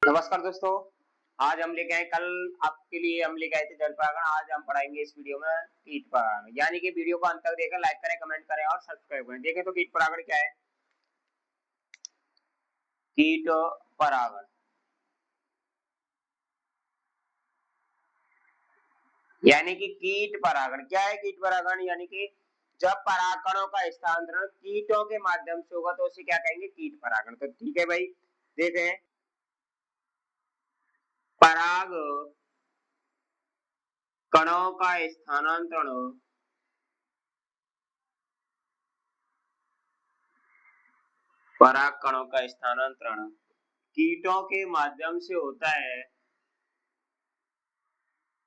नमस्कार दोस्तों। आज हम लेके आए कल आपके लिए हम लेके आए थे जल परागण। आज हम पढ़ाएंगे इस वीडियो में कीट परागण, यानी कि वीडियो को अंत तक देखें, लाइक करें, कमेंट करें और सब्सक्राइब करें। देखें तो कीट परागण क्या है। कीट परागण यानी कि कीट परागण क्या है। कीट परागण यानी कि जब परागकणों का स्थानांतरण कीटों के माध्यम से होगा तो उसे क्या कहेंगे, कीट परागण। तो ठीक है भाई, देखें पराग कणों का स्थानांतरण पराग कणों का स्थानांतरण कीटों के माध्यम से होता है,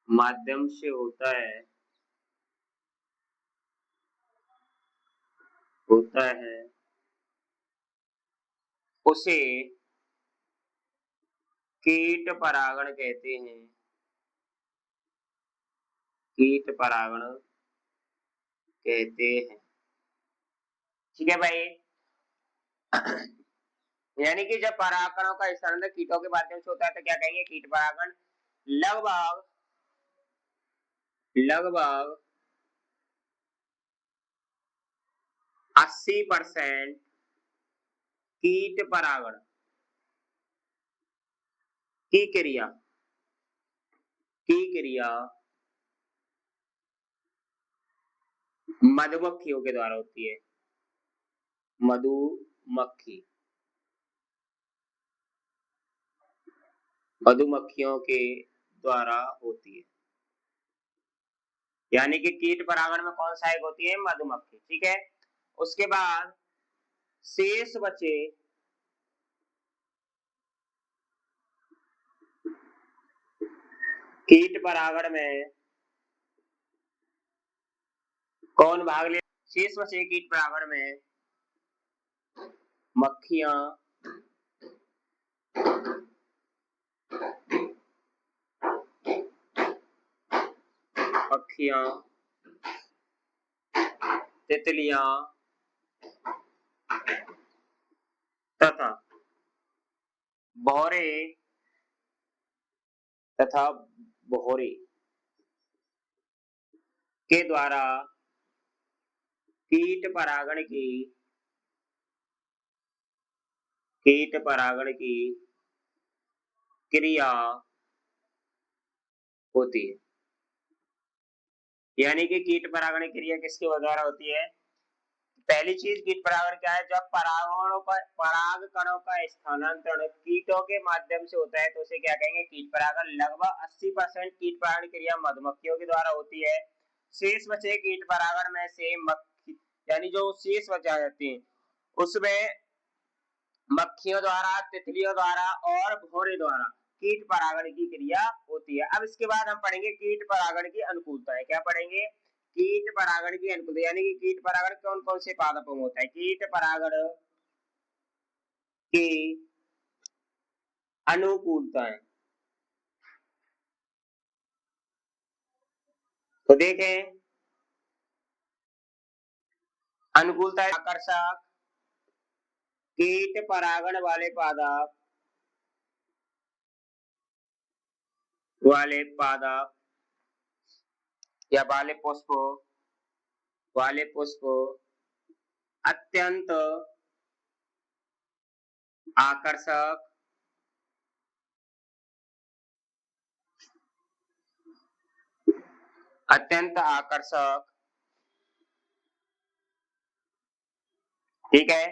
माध्यम से होता है, होता है उसे कीट परागण कहते हैं। कीट परागण कहते हैं। ठीक है भाई। यानी कि जब परागकणों का स्थानांतरण कीटों के माध्यम से होता है तो क्या कहेंगे, कीट परागण। लगभग लगभग 80% कीट परागण की क्रिया मधुमक्खियों के द्वारा होती है। मधुमक्खी मधुमक्खियों के द्वारा होती है। यानी कि कीट परागण में कौन सहायक होती है, मधुमक्खी। ठीक है। उसके बाद शेष बचे कीट परागण में कौन भाग ले। शेष बचे कीट परागण में मक्खियां, पक्षियां, तितलियां तथा भौरे भौरे के द्वारा कीट परागण की क्रिया होती है। यानी कि कीट परागण क्रिया किसके द्वारा होती है। पहली चीज, कीट परागण क्या है, जब पराग कणों का स्थानांतरण कीटों के माध्यम से होता है तो उसे क्या कहेंगे, कीट परागण। लगभग 80% कीट परागण क्रिया मधुमक्खियों के द्वारा होती है। शेष बचे कीट परागण में से मक्खी, यानी जो शेष बचा जाती है उसमें मक्खियों द्वारा, तितलियों द्वारा और भौरे द्वारा कीट परागण की क्रिया होती है। अब इसके बाद हम पढ़ेंगे कीट परागण की अनुकूलताएं। क्या पढ़ेंगे, कीट परागण की अनुकूलता। यानी कि कीट परागण कौन कौन से पादपों में होता है। कीट परागण की अनुकूलताएं तो देखें, अनुकूलता आकर्षक कीट परागण वाले पादप या वाले पुष्प अत्यंत आकर्षक अत्यंत आकर्षक, ठीक है,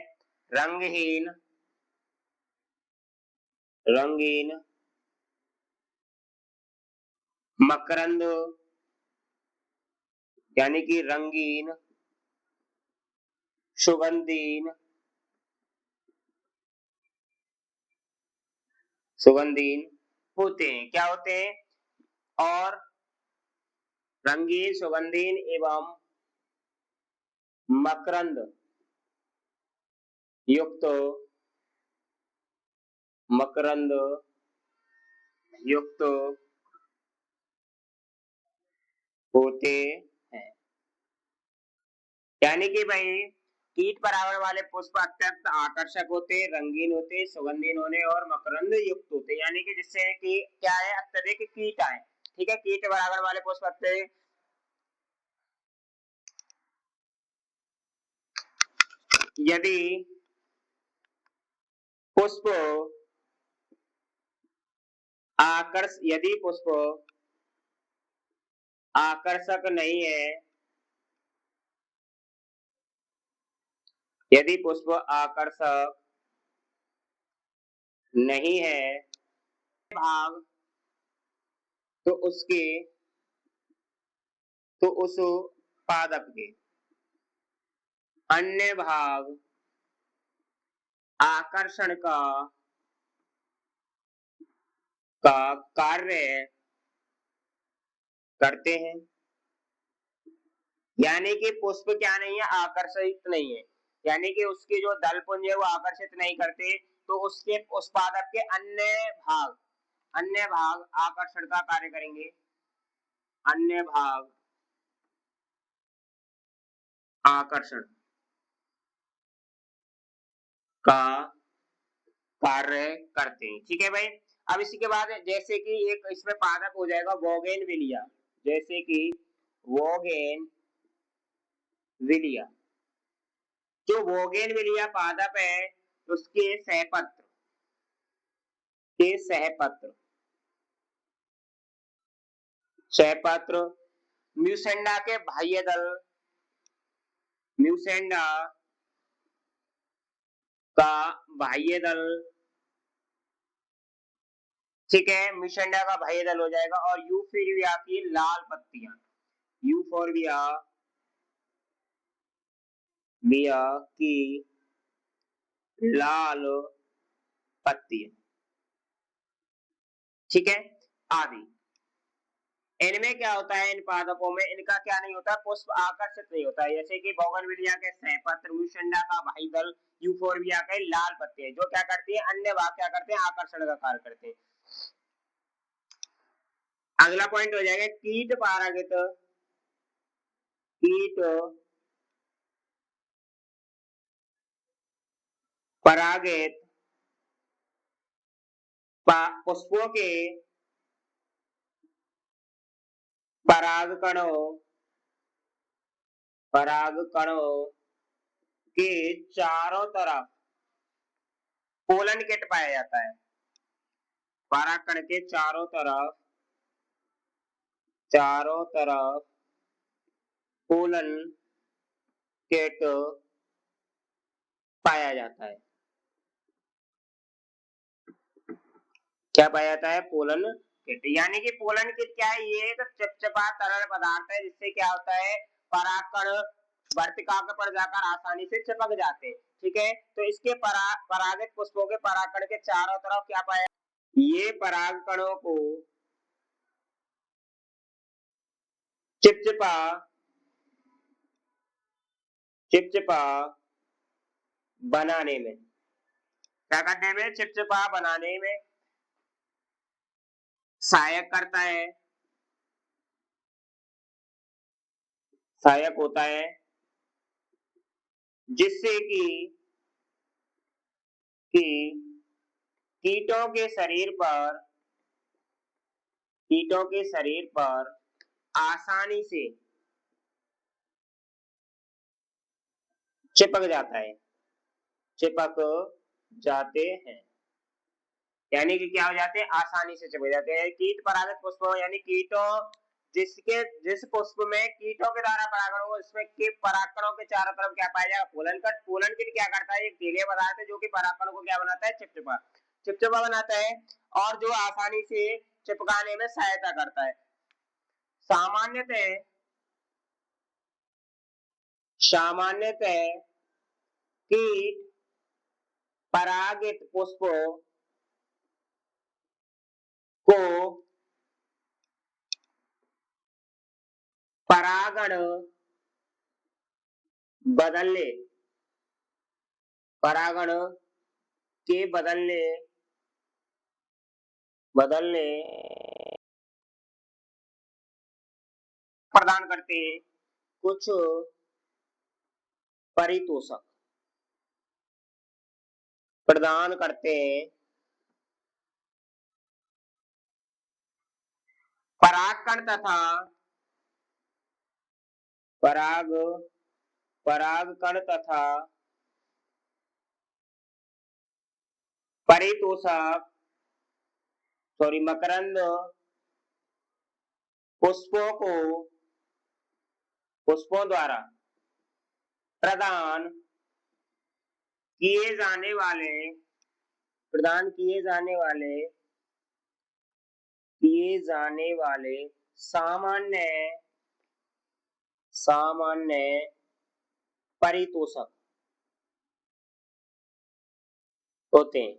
रंगहीन रंगीन मकरंद, यानी कि रंगीन सुगंधीन होते हैं। क्या होते हैं, और रंगीन, सुगंधीन एवं मकरंद युक्त मकरंद युक्त होते हैं। यानी कि भाई कीट परागण वाले पुष्प अत्यंत आकर्षक होते, रंगीन होते, सुगंधीन होने और मकरंद युक्त होते, यानी कि जिससे कि क्या है, अत्यधिक कीट आए। ठीक है, कीट परागण वाले पुष्प अत्यधिक, यदि पुष्प यदि पुष्प आकर्षक नहीं है, यदि पुष्प आकर्षक नहीं है भाग, तो उसके तो उस पादप के अन्य भाग आकर्षण का कार्य करते हैं। यानी कि पुष्प क्या नहीं है, आकर्षित नहीं है, यानी कि उसके जो दल पुंज है वो आकर्षित नहीं करते, तो उसके उस पादप के अन्य भाग आकर्षण का कार्य करेंगे, अन्य भाग आकर्षण का कार्य करते हैं। ठीक है भाई। अब इसी के बाद जैसे कि एक इसमें पादप हो जाएगा बोगेनविलिया, जैसे कि बोगेनविलिया, जो बोगेनविलिया पादप है उसके सहपत्र सहपत्र म्यूसेंडा के बाह्य दल, म्यूसेंडा का बाह्य दल, ठीक है, म्यूसेंडा का बाह्य दल हो जाएगा, और यूफोरबिया की लाल पत्तियां, यूफोरबिया की लाल पत्तियां, ठीक है, आदि। इनमें क्या होता है, इन पादपों में इनका क्या नहीं होता, पुष्प आकर्षित नहीं होता है, जैसे कि बोगनविलिया के सहपत्र, म्यूसेंडा का बाह्य दल, यूफोरबिया के लाल पत्ते, जो क्या करती है, अन्य भाग क्या करते हैं, आकर्षण का कार्य करते हैं। अगला पॉइंट हो जाएगा कीट परागित, कीट परागित पुष्पों के परागकणों के चारों तरफ पोलन किट पाया जाता है, परागकण के चारों तरफ पोलन किट पाया जाता है। क्या पाया जाता है, पोलन किट, यानी कि पोलन किट क्या है, ये एक चिपचिपा तरल पदार्थ है, जिससे क्या होता है, परागकण वर्तिकाग्र पर जाकर आसानी से चिपक जाते हैं। ठीक है, तो इसके परागित पुष्पों के परागकण के चारों तरफ क्या पाया, ये परागकणों को चिपचिपा चिपचिपा बनाने में, क्या करने में, चिपचिपा बनाने में सहायक करता है, सहायक होता है, जिससे कि कीटों के शरीर पर आसानी से चिपक जाता है, चिपक जाते हैं, यानी कि क्या हो जाते हैं, आसानी से चिपक जाते हैं। कीट परागित पुष्पों, यानी कीटों जिस पुष्प में कीटों के द्वारा परागण हो, इसमें के परागकणों के चारों तरफ क्या पाया जाएगा, पोलन कट। पोलन किट क्या करता है, एक जलीय पदार्थ है जो कि परागकणों को क्या बनाता है, चिपचिपा बनाता है, और जो आसानी से चिपकाने में सहायता करता है। सामान्यतः कीट परागित पुष्पों को परागण बदलने परागण के बदलने प्रदान करते हैं। कुछ परितोषक प्रदान करते हैं। परागकण तथा परागकण तथा परितोषक मकरंद पुष्पों द्वारा प्रदान किए जाने वाले प्रदान किए जाने वाले सामान्य परितोषक होते हैं।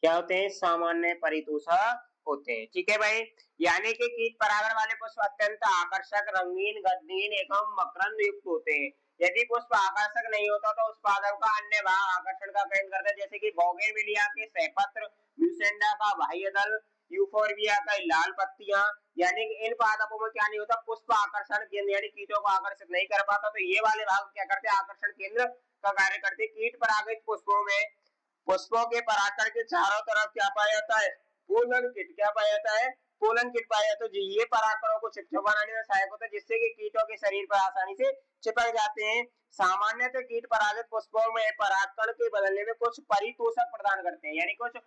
क्या होते हैं? सामान्य परितोषक होते हैं। ठीक है भाई, यानी कि कीट परागण वाले पुष्प अत्यंत आकर्षक, रंगीन, गंधहीन एवं मकरंद युक्त होते हैं। यदि पुष्प आकर्षक नहीं होता तो उस पादप का अन्य भाग आकर्षण का केंद्र करता है, जैसे कि बोगनविलिया के सहपत्र, म्यूसेंडा का बाह्य दल, यूफोर्बिया का लाल पत्तियां। यानी कि इन पादपों में क्या नहीं होता? पुष्प आकर्षण केंद्र, यानी कीटों को आकर्षित नहीं कर पाता, तो ये वाले भाग क्या करते हैं? आकर्षण केंद्र का कार्य करते। कीट परागित पुष्पों के परागकण के चारों तरफ क्या पाया जाता है? Pollen kit. क्या पाया जाता है? पोलन किट पाया जाता है। ये परागकणों को चिपचिपा बनाने में सहायक होता है, जिससे कि कीटों के शरीर पर आसानी से चिपक जाते हैं। सामान्यतः कीट परागित पुष्पों में परागकण के बदले में कुछ परितोषक प्रदान करते हैं, यानी कुछ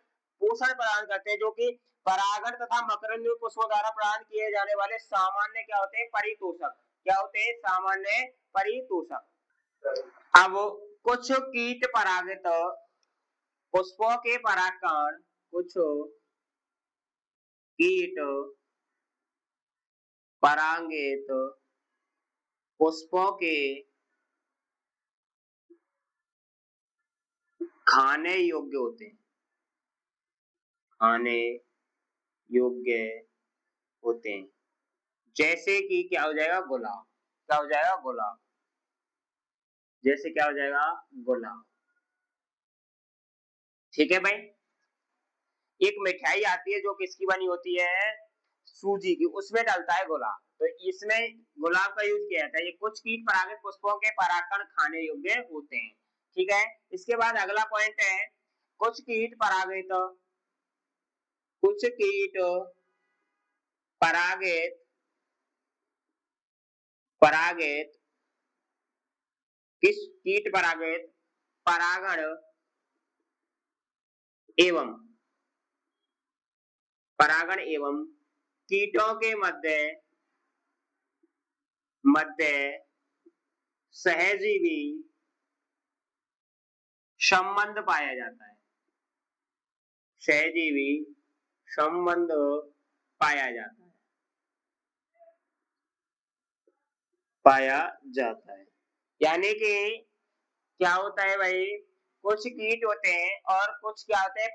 पोषण प्रदान करते हैं, जो कि परागण तथा मकरंद पुष्पों द्वारा प्रदान किए जाने वाले सामान्य क्या होते हैं? परितोषक। क्या होते हैं? सामान्य परितोषक। अब कुछ कीट परागित पुष्पों के परागकण कुछ कीट परागित पुष्पों के खाने योग्य होते हैं। खाने योग्य होते हैं, जैसे कि क्या हो जाएगा? गुलाब। क्या हो जाएगा? गुलाब। जैसे क्या हो जाएगा? गुलाब। ठीक है भाई, एक मिठाई आती है जो किसकी बनी होती है? सूजी की, उसमें डलता है गुलाब, तो इसमें गुलाब का यूज किया जाता है। ये कुछ कीट परागित पुष्पों के परागकण खाने योग्य होते हैं। ठीक है, इसके बाद अगला पॉइंट है, कुछ कीट परागित परागित किस कीट परागित परागण एवं कीटों के मध्य सहजीवी संबंध पाया जाता है। सहजीवी संबंध पाया जाता है। यानी कि क्या होता है भाई? कुछ कीट होते हैं और कुछ क्या होते हैं?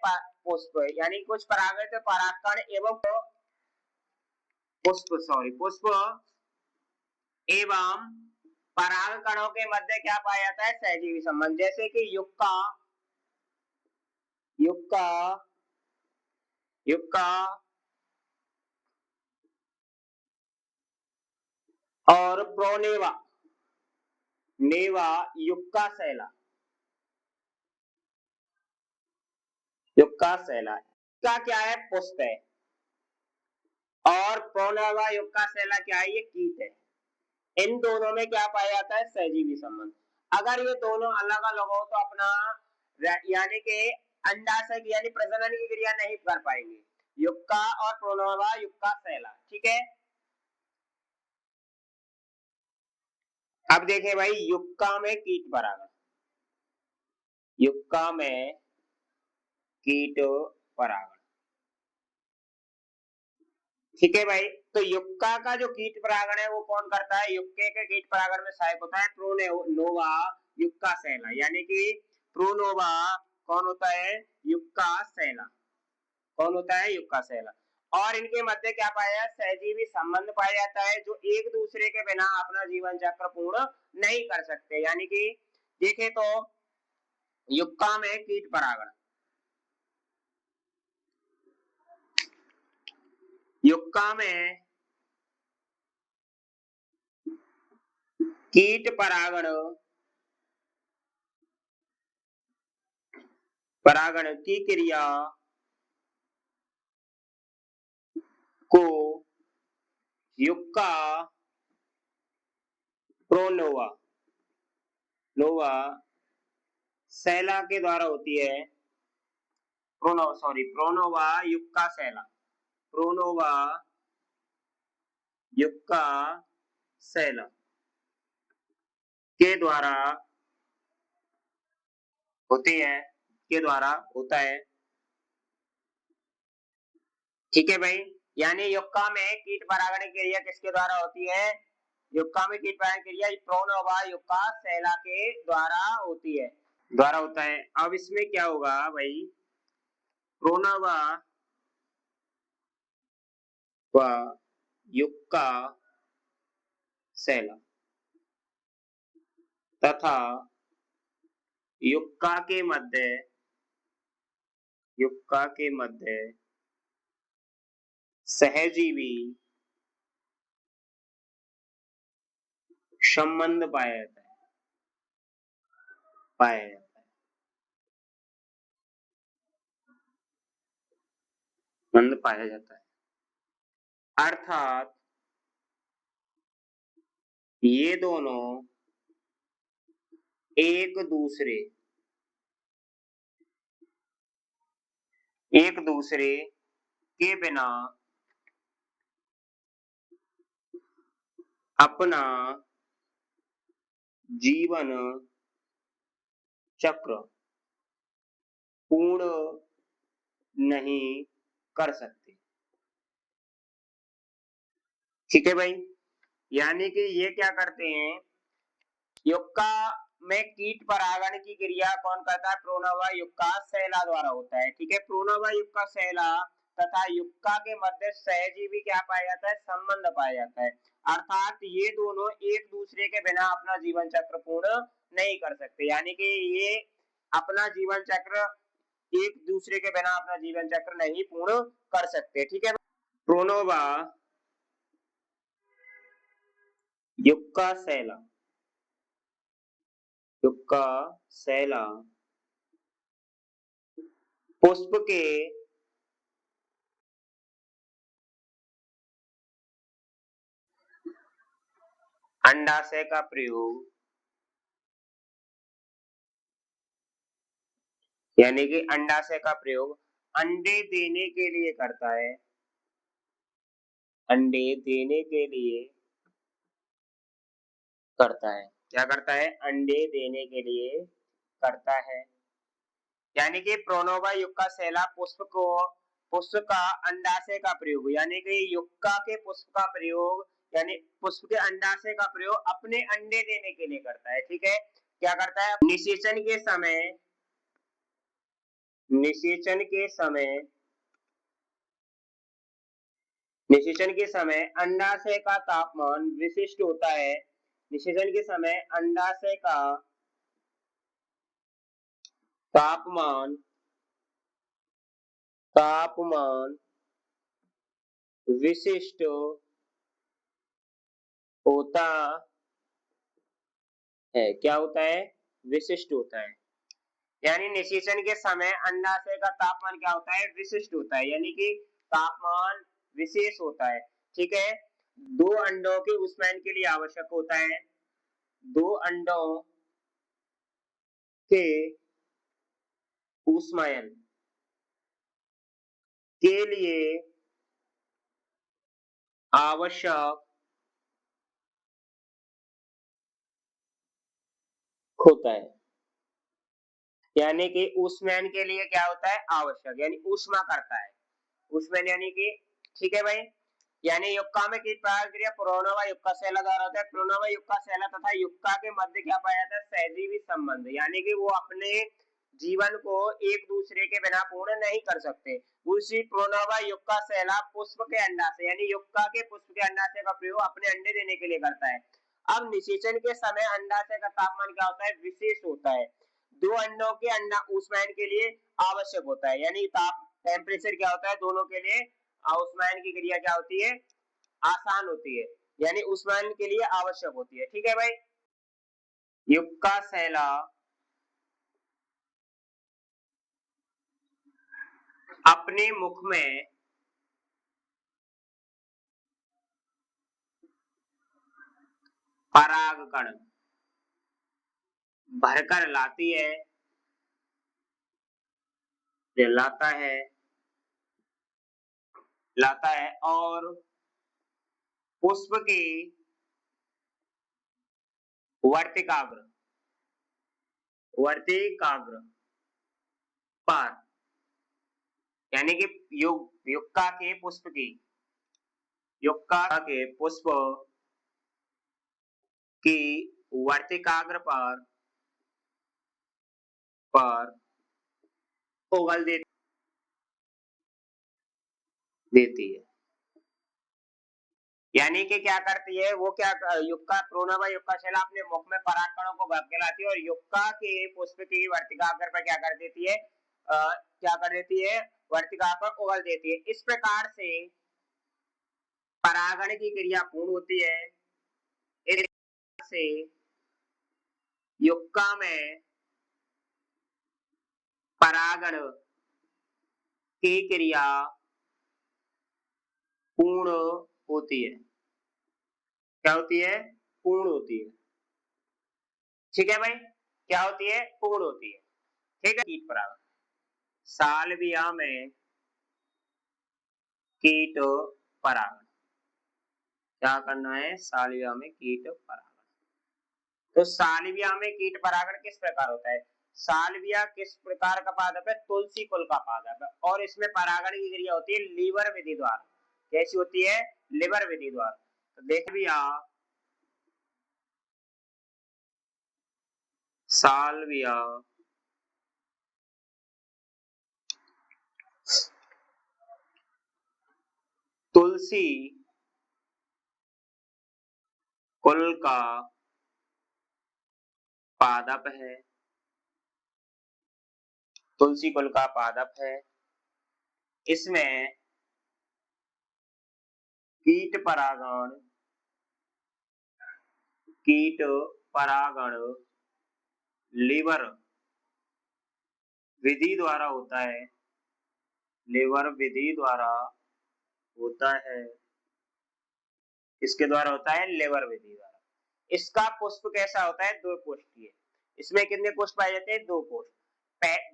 पुष्प, यानी कुछ परागित परागकण एवं पुष्प एवं परागकणों के मध्य क्या पाया जाता है? सहजीवी संबंध। जैसे कि युक्का और प्रोनेवा युक्का सैला का क्या है? पुष्प है, और प्रोनेवा युक्का सैला क्या है? ये कीट है। इन दोनों में क्या पाया जाता है? सहजीवी संबंध। अगर ये दोनों अलग अलग हो तो अपना यानी कि अंडाशय यानी प्रजनन की क्रिया नहीं कर पाएंगे। युक्का और प्रोनेवा युक्का सैला। ठीक है, अब देखें भाई, युक्का में कीट परागण, युक्का में कीट परागण। ठीक है भाई, तो युक्का का जो कीट परागण है वो कौन करता है? युक्के के कीट परागण में सहायक होता है प्रोनोवा युक्का सैला। यानी कि प्रोनोवा कौन होता है? युक्का सैला। कौन होता है? युक्का सैला। और इनके मध्य क्या पाया? सहजीवी संबंध पाया जाता है, जो एक दूसरे के बिना अपना जीवन चक्र पूर्ण नहीं कर सकते। यानी कि देखें तो युक्का में कीट परागण, युक्का में कीट परागण परागण की क्रिया को युक्का प्रोनोवा नोवा सेला के द्वारा होती है। प्रोनोवा युक्का सेला, प्रोनोवा युक्का सेला के द्वारा होती है, के द्वारा होता है। ठीक है भाई, यानी युक्का में कीट परागण क्रिया किसके द्वारा होती है? युक्का में कीट परागण क्रिया प्रोनोवा युक्का सेला के द्वारा होती है, द्वारा होता है। अब इसमें क्या होगा भाई, प्रोनोवा व युक्का सेला तथा युक्का के मध्य, युक्का के मध्य सहजीवी संबंध पाया जाता है, पाया जाता है, संबंध पाया जाता है। अर्थात ये दोनों एक दूसरे के बिना अपना जीवन चक्र पूर्ण नहीं कर सकते। ठीक है भाई, यानी कि ये क्या करते हैं, युक्का में कीट परागण की क्रिया कौन करता है? प्रोनोवा युक्का सेला द्वारा होता है। ठीक है, प्रोनोवा युक्का सेला तथा युक्का के मध्य सहजीवी क्या पाया जाता है? संबंध पाया जाता है। अर्थात ये दोनों एक दूसरे के बिना अपना जीवन चक्र पूर्ण नहीं कर सकते, यानी कि ये अपना जीवन चक्र एक दूसरे के बिना अपना जीवन चक्र नहीं पूर्ण कर सकते। ठीक है, प्रोनोवा युक्का सेला, युक्का सेला पुष्प के अंडाशय का प्रयोग, यानी कि अंडाशय का प्रयोग अंडे देने के लिए करता है, अंडे देने के लिए करता है। क्या करता है? अंडे देने के लिए करता है। यानी कि प्रोनोवा युक्का सेला पुष्प का अंडाशय का प्रयोग, यानी कि युक्का के पुष्प का प्रयोग, यानी पुष्प के अंडाशय का प्रयोग अपने अंडे देने के लिए करता है। ठीक है, क्या करता है? निषेचन के समय अंडाशय का तापमान विशिष्ट होता है। निषेचन के समय अंडाशय का तापमान विशिष्ट होता है। क्या होता है? विशिष्ट होता है। यानी निषेचन के समय अंडाशय का तापमान क्या होता है? विशिष्ट होता है, यानी कि तापमान विशेष होता है। ठीक है, दो अंडों के ऊष्मायन के लिए आवश्यक होता है, दो अंडों के ऊष्मायन के लिए आवश्यक होता है, यानी कि ऊष्मायन के लिए क्या होता है? आवश्यक, यानी ऊष्मा करता है, ऊष्मायन यानी कि। ठीक है भाई, यानी युक्का में कीट परागण क्रिया प्रोनोवा युक्का सेला द्वारा होता है। प्रोनोवा युक्का सेला तथा युक्का के मध्य क्या पाया जाता है? सहजीवी संबंध, यानी कि वो अपने जीवन को एक दूसरे के बिना पूर्ण नहीं कर सकते। उसी प्रोनोवा युक्का सेला पुष्प के अंडाशय, यानी युक्का के पुष्प के अंडाशय का प्रयोग अपने अंडे देने के लिए करता है। अब निषेचन के समय अंडाशय का तापमान क्या होता है? विशेष होता है, दो अंडों के अंडा ऊष्मायन के लिए आवश्यक होता है, यानी ताप टेम्परेचर क्या होता है दोनों के लिए? ऊष्मायन की क्रिया क्या होती है? आसान होती है, यानी ऊष्मायन के लिए आवश्यक होती है। ठीक है भाई, युक्का सेला अपने मुख में परागकण भरकर लाती है, लाता है और पुष्प के वर्तिकाग्र पर, यानी कि युक्का के पुष्प की, युक्का के पुष्प की वर्तिकाग्र पर उगल देती है। यानी कि क्या करती है वो, क्या युक्का प्रोनवा युक्का शैला अपने मुख में पराग कणों को भर के लाती है और युक्का के पुष्प की वर्तिकाग्र पर क्या कर देती है, क्या कर देती है, वर्तिका पर उगल देती है। इस प्रकार से परागण की क्रिया पूर्ण होती है। इस से युक्का में परागण की क्रिया पूर्ण होती है। क्या होती है, पूर्ण होती है। ठीक है भाई, क्या होती है, पूर्ण होती है। ठीक है, कीट परागण। सालविया में कीट परागण, क्या करना है, सालविया में कीट परागण। तो सालविया में कीट परागण किस प्रकार होता है, सालविया किस प्रकार का पादप है, तुलसी कुल का पादप है और इसमें परागण की क्रिया होती है लीवर विधि द्वारा। कैसी होती है, लिवर विधि द्वारा। तो देख भी सालविया तुलसी कुल का पादप है, तुलसी कुल का पादप है। इसमें कीट परागण लीवर विधि द्वारा होता है, लीवर विधि द्वारा होता है। किसके द्वारा होता है, लीवर विधि द्वारा। इसका पुष्प कैसा होता है, दो कोष्ठीय। इसमें कितने कोष्ठ पाए जाते हैं, दो कोष्ठ।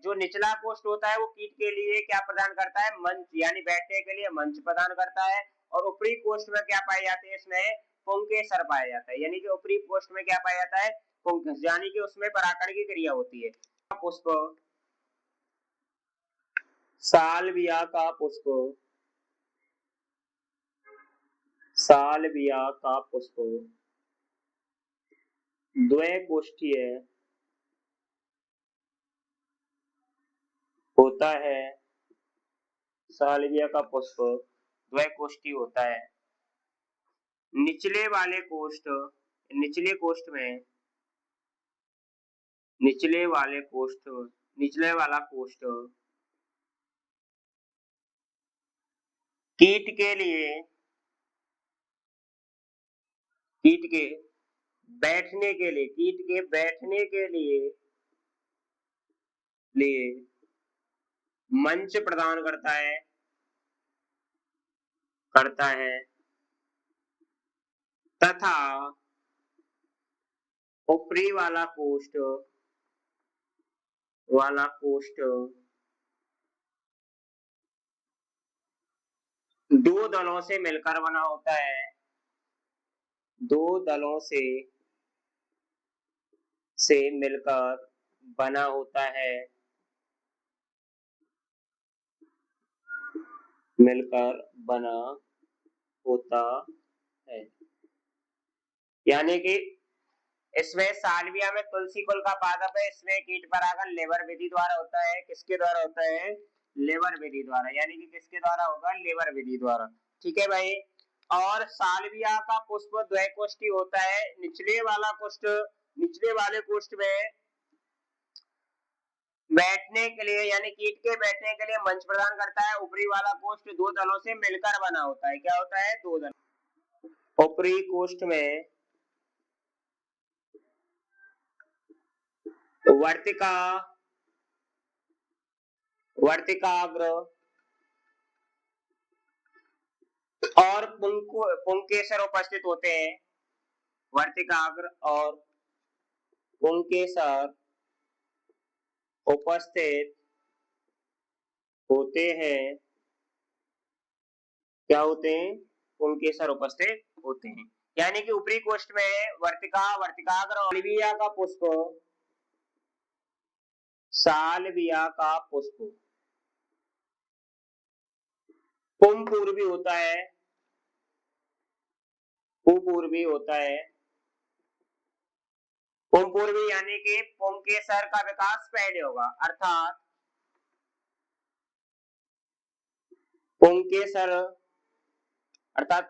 जो निचला कोष्ठ होता है वो कीट के लिए क्या प्रदान करता है, मंच, यानी बैठने के लिए मंच प्रदान करता है। और ऊपरी कोष्ठ में क्या पाए जाते हैं, इसमें पुंकेसर पाया जाता है। यानी कि ऊपरी कोष्ठ में क्या पाया जाता है, पुंकेसर, यानी कि उसमें परागण की क्रिया होती है। पुष्प, सालविया का पुष्प, सालविया का पुष्प द्विकोष्ठीय होता है। सालविया का पुष्प द्विकोष्ठीय होता है। निचले वाले कोष्ठ, निचले कोष्ठ में, निचले वाले कोष्ठ, निचले वाला कोष्ठ कीट के लिए, कीट के बैठने के लिए, कीट के बैठने के लिए मंच प्रदान करता है तथा ऊपरी वाला कोष्ठ दो दलों से मिलकर बना होता है, दो दलों से मिलकर बना होता है, मिलकर बना होता है। यानी कि इसमें सालविया में तुलसी कुल का पादप है, इसमें कीट परागण लेबर विधि द्वारा होता है। किसके द्वारा होता है, लेबर विधि द्वारा। यानी कि किसके द्वारा होगा, लेबर विधि द्वारा। ठीक है भाई। और सालविया का पुष्प द्विकोष्ठी होता है। निचले वाला कोष्ठ, निचले वाले कोष्ठ में बैठने के लिए, यानी कीट के बैठने के लिए मंच प्रदान करता है। ऊपरी वाला कोष्ठ दो दलों से मिलकर बना होता है। क्या होता है, दो दल। ऊपरी कोष्ठ में वर्तिका, वर्तिकाग्र और पुंकेसर उपस्थित होते हैं। वर्तिकाग्र और पुंकेसर उपस्थित होते हैं। क्या होते हैं? पुंकेसर उपस्थित होते हैं। यानी कि ऊपरी कोष्ठ में वर्तिकाग्र और साल्विया का पुष्प, साल्विया का पुष्प पुंपूर्वी होता है, पुपूर्वी होता है। पुंपूर्वी यानी कि पुंकेसर का विकास पहले होगा, अर्थात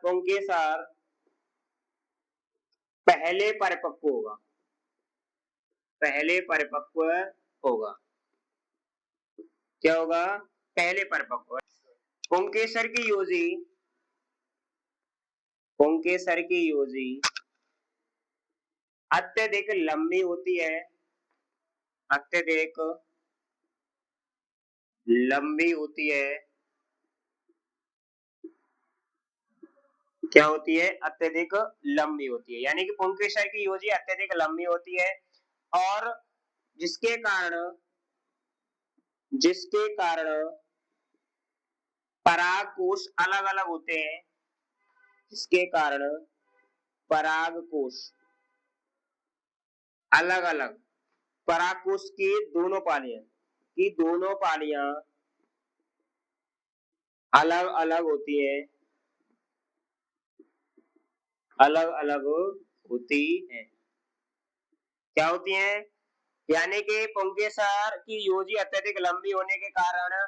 पुंकेसर पहले परिपक्व होगा, पहले परिपक्व होगा। क्या होगा? पहले परिपक्व। पुंकेसर की योजी, पुंकेसर की योजी अत्यधिक लंबी होती है, अत्यधिक लंबी होती है। क्या होती है? अत्यधिक लंबी होती है। यानी कि पुंकेसर की योजी अत्यधिक लंबी होती है और जिसके कारण परागकोश अलग अलग होते हैं, जिसके कारण परागकोश अलग अलग, परागकोश की दोनों पालियां अलग अलग होती है, अलग अलग होती है। क्या होती है? यानी कि पुंकेसर की योजी अत्यधिक लंबी होने के कारण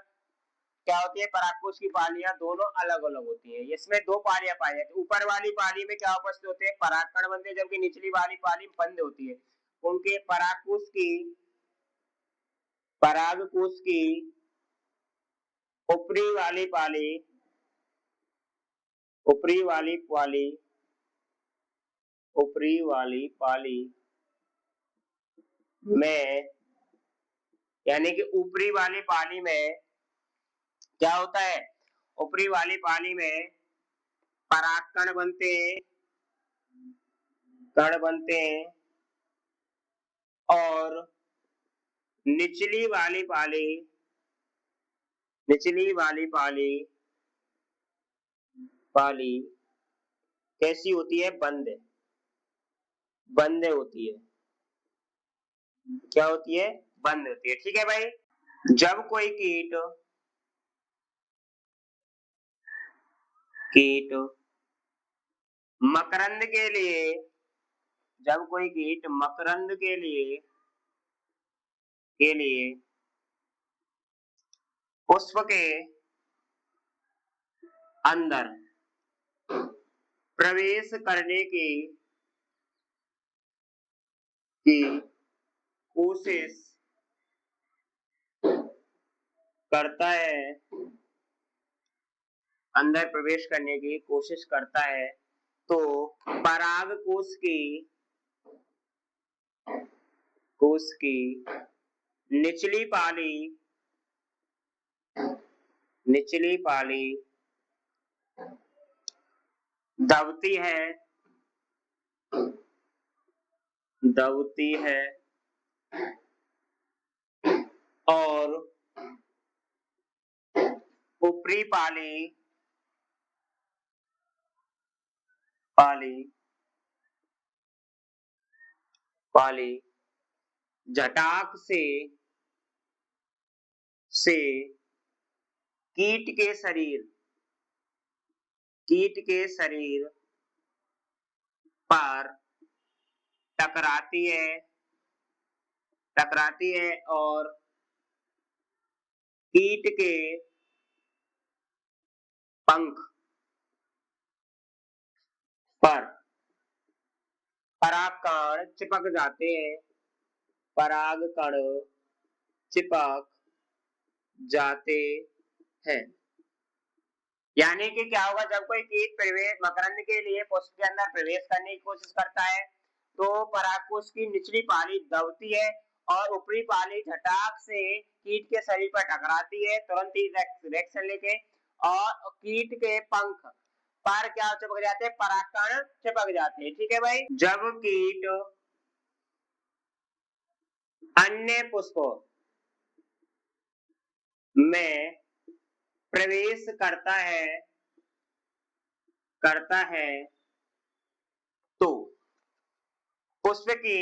क्या होती है? परागकोश की पालियां दोनों अलग अलग होती हैं। इसमें दो पालियां पाई जाती है। ऊपर वाली पाली में क्या उपस्थित होते हैं? परागकण बनते हैं, जबकि निचली वाली पाली बंद होती है। उनके परागकोश की ऊपरी वाली पाली, ऊपरी वाली पाली, ऊपरी वाली पाली में, यानी कि ऊपरी वाली पाली में क्या होता है? ऊपरी वाली पाली में परागकण बनते हैं, कण बनते हैं और निचली वाली पाली, निचली वाली पाली पाली कैसी होती है? बंद, बंद होती है। क्या होती है? बंद होती है। ठीक है भाई। जब कोई कीट मकरंद के लिए, जब कोई कीट मकरंद के लिए पुष्प के अंदर प्रवेश करने की कोशिश करता है, अंदर प्रवेश करने की कोशिश करता है, तो परागकोश की निचली पाली दबती है और ऊपरी पाली जटाक से कीट के शरीर पर टकराती है और कीट के पंख पर परागकण चिपक जाते हैं, परागकण चिपक जाते हैं। यानी कि क्या होगा? जब कोई कीट प्रवेश मकरंद के लिए पुष्प के अंदर प्रवेश करने की कोशिश करता है, तो परागकोश की निचली पाली दबती है और ऊपरी पाली झटाक से कीट के शरीर पर टकराती है, तुरंत ही रिएक्शन लेके, और कीट के पंख पर क्या चिपक जाते हैं, परागकण चिपक जाते हैं। ठीक है भाई, जब कीट अन्य पुष्पों में प्रवेश करता है तो पुष्प की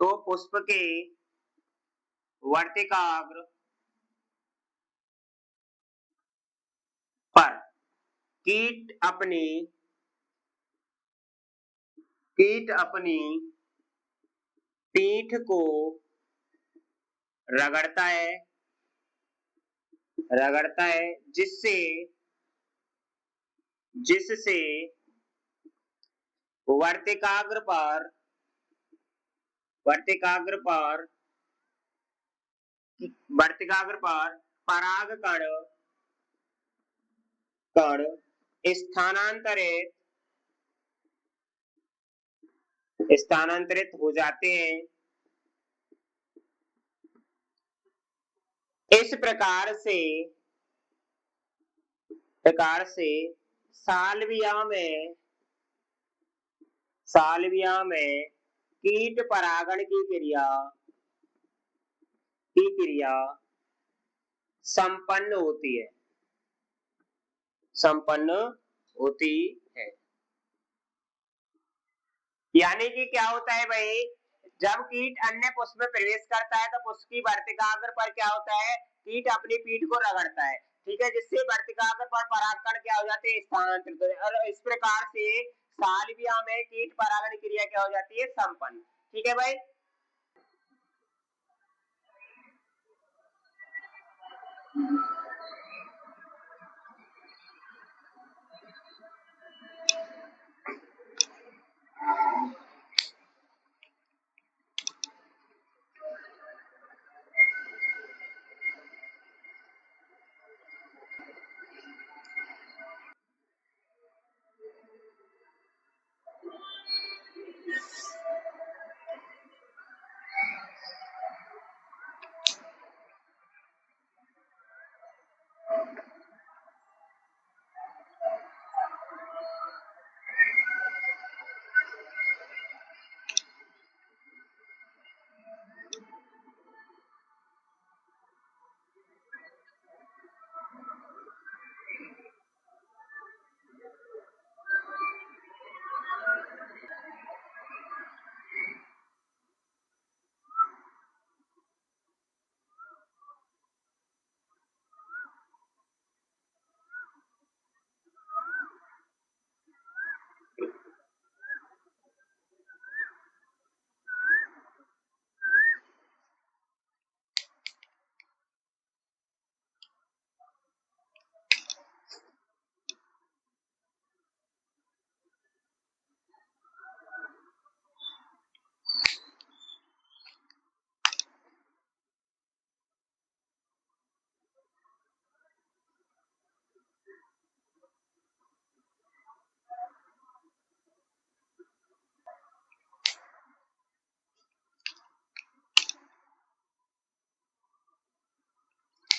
पुष्प के वर्तिकाग्र पर कीट अपनी पीठ को रगड़ता है जिससे वर्तिकाग्र पर पराग कण स्थानांतरित हो जाते हैं। इस प्रकार से साल्विया में कीट परागण की क्रिया संपन्न होती है। यानी कि क्या होता है भाई, जब कीट अन्य पुष्प में प्रवेश करता है तो पुष्प की वर्तिकाग्र पर क्या होता है, कीट अपनी पीठ को रगड़ता है। ठीक है, जिससे वर्तिकाग्र पर परागकण क्या हो जाते हैं, स्थानांतरित हो जाते हैं। और इस प्रकार से साल्विया में कीट परागण क्रिया क्या हो जाती है, संपन्न। ठीक है भाई,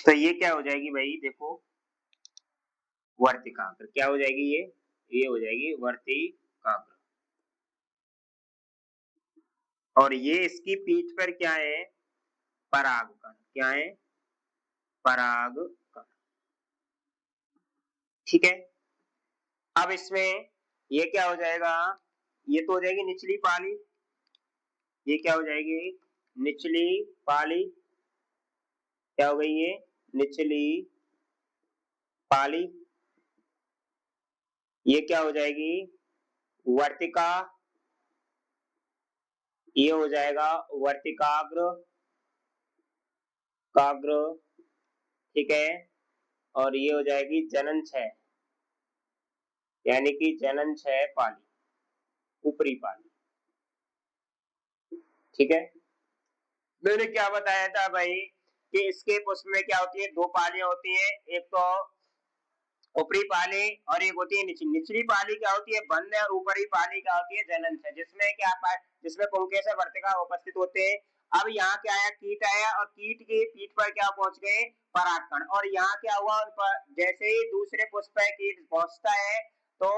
तो ये क्या हो जाएगी भाई, देखो वर्तिकाग्र क्या हो जाएगी, ये हो जाएगी वर्तिकाग्र। और ये इसकी पीठ पर क्या है, परागकण। क्या है, परागकण। ठीक है, अब इसमें ये क्या हो जाएगा, ये तो हो जाएगी निचली पाली। ये क्या हो जाएगी, निचली पाली। क्या हो गई ये, निचली पाली। ये क्या हो जाएगी, वर्तिका। ये हो जाएगा वर्तिकाग्र काग्र। ठीक है, और ये हो जाएगी जनन छह, यानी कि जनन छह पाली, ऊपरी पाली। ठीक है, मैंने क्या बताया था भाई कि इसके पुष्प में क्या होती है, दो पालियां होती है, एक तो ऊपरी पाली और एक होती है निचली। निचली पाली क्या होती है, बंद, और ऊपरी पाली क्या होती है, जनन छह, जिसमें क्या जिसमें पुंकेसर वर्तिका उपस्थित होते हैं। अब यहाँ क्या आया, कीट आया और कीट की पीठ पर क्या पहुंच गए, परागकण। और यहाँ क्या हुआ, उन पर जैसे ही दूसरे पुष्प पे कीट पहुंचता है तो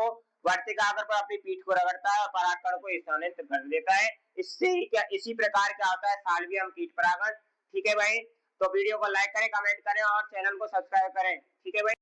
वर्तिकाग्र पर अपनी पीठ को रगड़ता है और परागकण को स्थानांतरित कर देता है। इससे क्या, इसी प्रकार क्या होता है, साल्वियम कीट परागण। ठीक है भाई, तो वीडियो को लाइक करें, कमेंट करें और चैनल को सब्सक्राइब करें। ठीक है भाई।